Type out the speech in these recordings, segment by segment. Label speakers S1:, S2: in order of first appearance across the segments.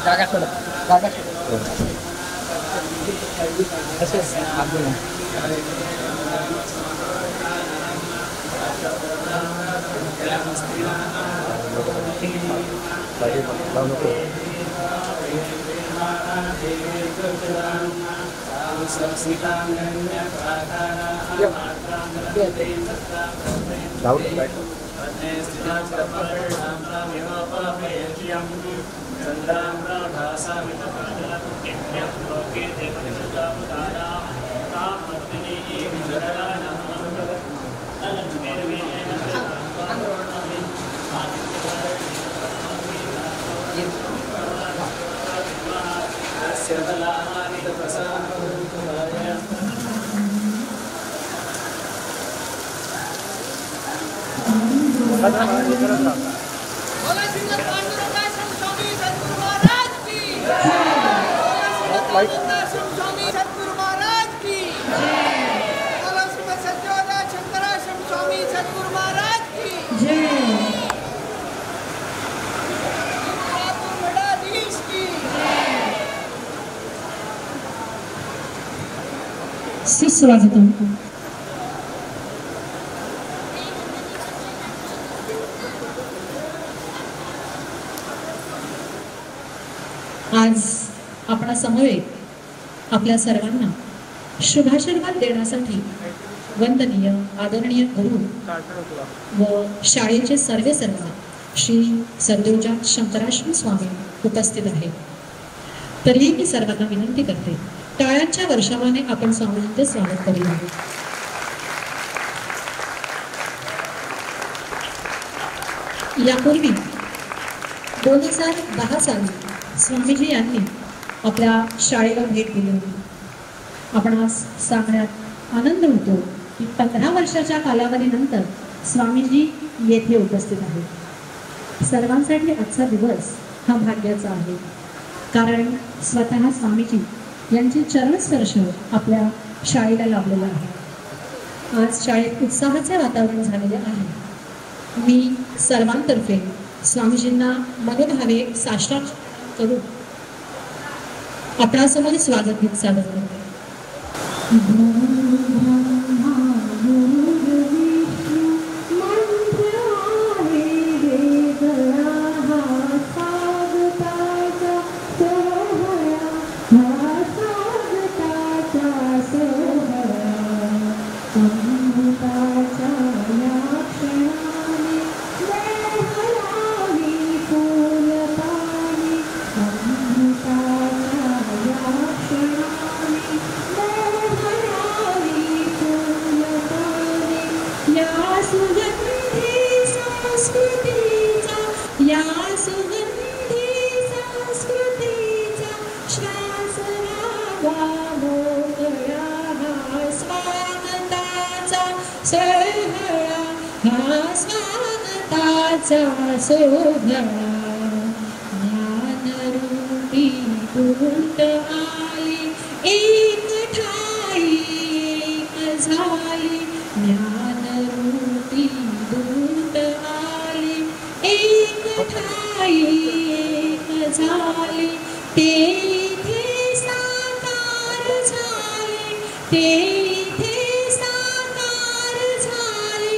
S1: जागा सोडा जागा तसेच आपण
S2: सुस्वागतम. आज आपणा समवेत आपल्या सर्वांना शुभाशीर्वाद देण्यासाठी वंदनीय आदरणीय गुरु व शाळेचे सर्वे श्री सद्गुरुजात शंकराश्रम स्वामी उपस्थित आहे. तरीही मी सर्वांना विनंती करते, टाळ्यांच्या वर्षावाने आपण स्वामींचे स्वागत करूया. यापूर्वी 2010 साली स्वामीजी यांनी आपल्या शाळेला भेट दिली होती. आपण आज सांगण्यात आनंद होतो की 15 वर्षाच्या कालावधीनंतर स्वामीजी येथे उपस्थित आहेत. सर्वांसाठी आजचा दिवस हा भाग्याचा आहे, कारण स्वतः स्वामीजी यांचे चरणस्पर्श आपल्या शाळेला लाभलेला आहे. आज शाळेत उत्साहाचे वातावरण झालेले आहे. मी सर्वांतर्फे स्वामीजींना मनोभावे साष्टांग करून आपणासमोर स्वागत गीत सादर करते. सोहळा ज्ञानरूपी दूत आली, एक ठाई एक झाली. ज्ञानरूपी दूत आली, एक ठाई एक झाली. तेथे साकार झाले, तेथे साकार झाले.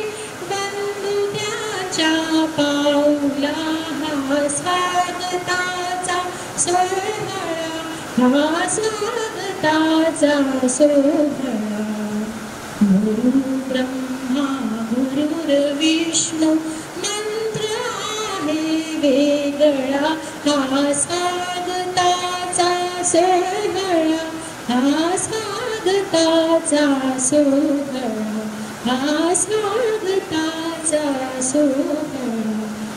S2: बंधू त्याच्या पाऊला हा स्वागताचा सोहळा, हा स्वागताचा सोहळा. गुरु ब्रह्मा गुरुर्विष्णू मंत्र आहे वेगळा, हा स्वागताचा सोहळा, हा स्वागताचा सोहळा, हा स्वागताचा सोहळा,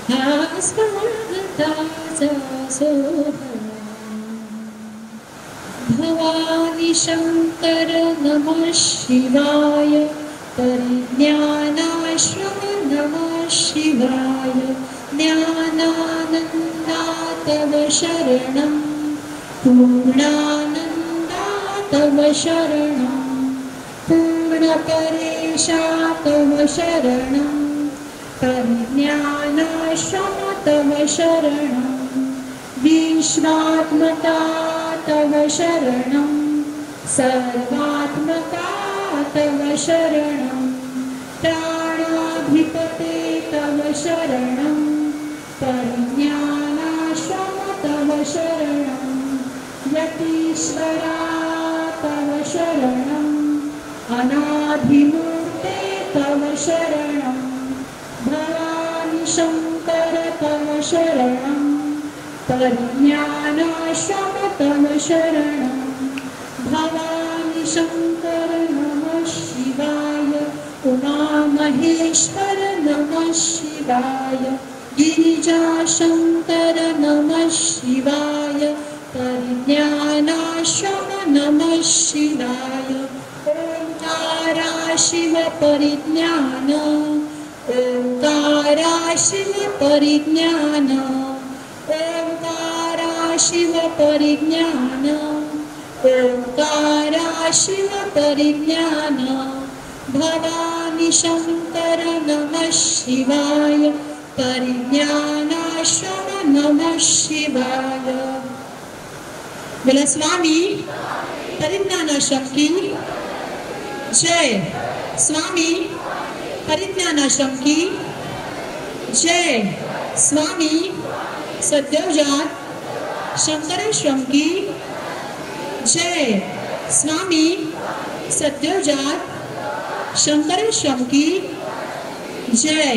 S2: हा स्वागताचा सोहळा. भवानी शंकर नमः शिवाय, परिज्ञानाश्रम नमः शिवाय. ज्ञानानंदा तव शरणं, पूर्णानंदा तव शरणं. पूर्णपरेशा तव शरणं, परिज्ञानाश्रम तव शरणं. विश्वात्मका तव शरणं, सर्वात्मका तव शरणं. प्राणाधिपते तव शरणं, परिज्ञानाश्रम तव शरणं. यतीश्वरा तव शरणं, अनादिमूर्ते तव शरणं. भवानी शंकर तव शरणं, परिज्ञानाश्रम तव शरणं. भवानी शंकर नमः शिवाय, उमा महेश्वर नमः शिवाय. गिरिजा शंकर नमः शिवाय, परिज्ञानाश्रम नमः शिवाय. ओंकारा शिव परिज्ञान, ओंकारा शिव परिज्ञान, ओंकारा शिव परिज्ञान, ओंकारा शिव परिज्ञान, भवानी शंकर नमः शिवाय, परिज्ञानाश्रम नमः शिवाय। बोला स्वामी परिज्ञानाश्रम की जय, स्वामी परिज्ञानाश्रम की जय, स्वामी सद्योजात शंकराश्रम की जय, स्वामी सद्योजात शंकराश्रम की जय।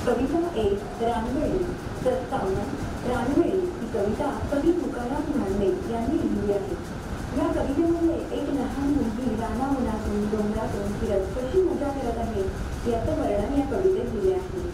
S3: कविता 1 रानवेळी 57 रानवेळी ही कविता कवी तुकाराम धांडे यांनी लिहिली आहे। या कवितेमध्ये एक लहान मुलगी रानावनातून डोंगरातून फिरत कशी मजा करत आहे याचं वर्णन या कवितेत दिले आहे।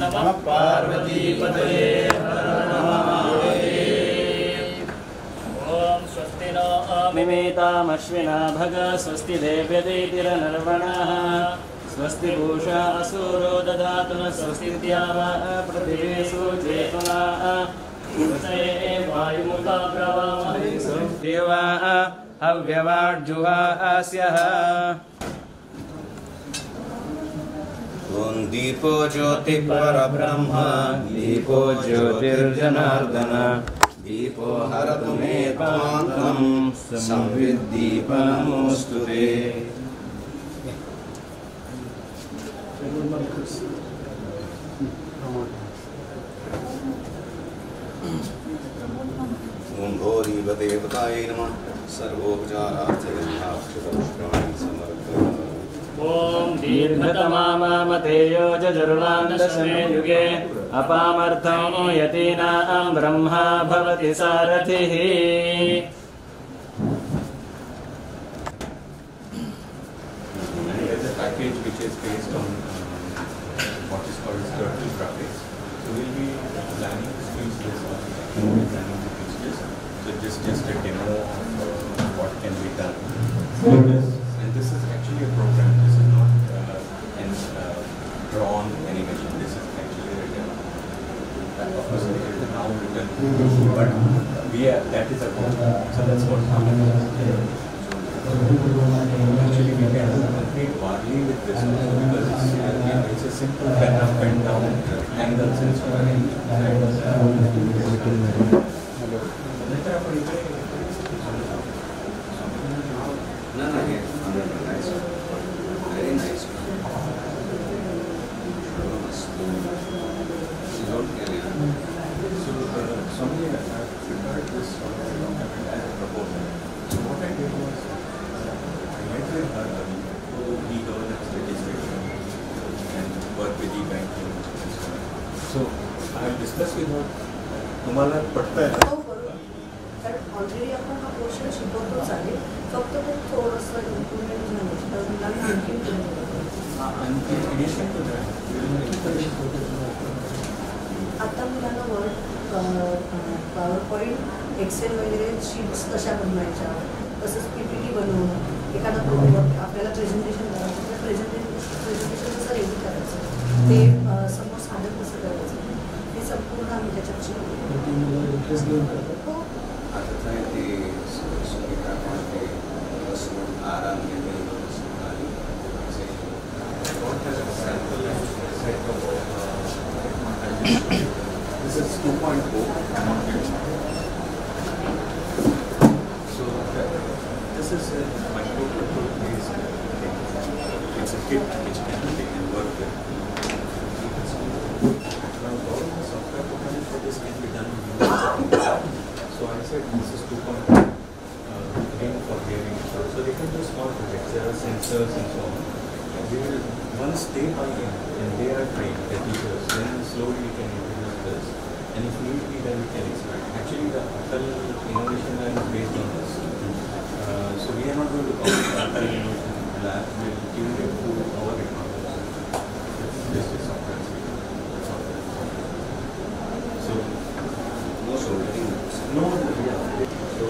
S4: नमः पार्वतीपतये हर नमः महादेव। ओम स्वस्ति नो मिमेतामश्विना भग स्वस्ति देव्यदेतिरनर्वणः स्वस्ति पूषा असुरो दधातु न स्वस्ति द्यावः पृथिवीषु चेतुना वायुमुता प्रवामहे देवा हव्यवाड्जुहास्यः।
S5: ॐ दीपो ज्योति परब्रह्म दीपो ज्योतिर्जनार्दन दीपो हरतु मे पापं संविद्दीपनमोऽस्तु ते। ॐ भोरीवदेवतायै नमः। सर्वोपचारार्थगन्धाक्षपुष्पाणि समर्पयामि।
S4: ॐ दीर्घतमामामतेयो जजुर्वान्दशमे युगे अपामर्थं यतीनां ब्रह्मा भवति सारथिः।
S5: There's a package which is based on what is called turtle graphics. So we'll be planning to use this one. We'll be planning to use this. So just a demo of what can be done. And this is actually a program. This is not an drawn animation. This is actually written. Of course, it is now written, but that is a program. So that's what happens. Actually, we can complete Varli with this one because it's a simple pen up and down angles and so on. No, nice. Very nice. So, Swami, I prepared this as a proposal. So what I did was, e-governance registration and work with e-banking and so on. So I have discussed with her. तुम्हाला पटतंय ना?
S6: हो बरोबर. कारण already आपण हा portion शिकवतोच आहे. फक्त खूप थोडंसं इम्प्रुव्हमेंट झालं तर मुलांना आणखी
S5: आणखी ॲडिशन टू दॅट
S6: आता मुलांना वर्ड पॉवर पॉईंट एक्सेल वगैरे शीट्स कशा बनवायच्या तसंच PPT बनवणं एखादा आपल्याला प्रेझेंटेशन करायचं तर प्रेझेंटेशन कसं रेडी करायचं ते समोर सादर कसं करायचं हे संपूर्ण आम्ही त्याच्यात शिकवतो.
S5: आता काय ते सुविधा ते बसून आराम घेणे आणि this is 2.0. So this is a microcontroller-based thing. It's a kit which can be taken work with. Now all the software programming for this can be done in so I said this is 2.0 again for hearing. So they can do small projects. There are sensors and so on. We will, once they buy in and they are trained, the teachers, then slowly we can introduce this. And if need be, then we can expand. Actually, the Atal Innovation Lab is based on this. So we are not going to call it Atal Innovation Lab. We will give it to our requirements. This is software. So, no soldering. No, yeah. So,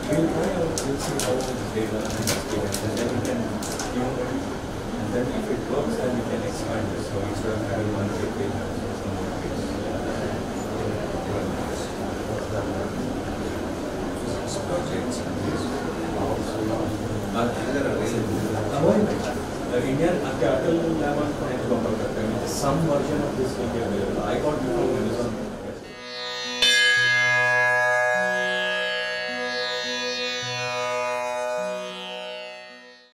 S5: we'll try out, we'll see how they learn and experience. And then we can give them, and then if it works, then we can expand this. So instead of having one big page, some more page. Projects and this also are Indian Atal Lab some version of this will be available. I got it from Amazon.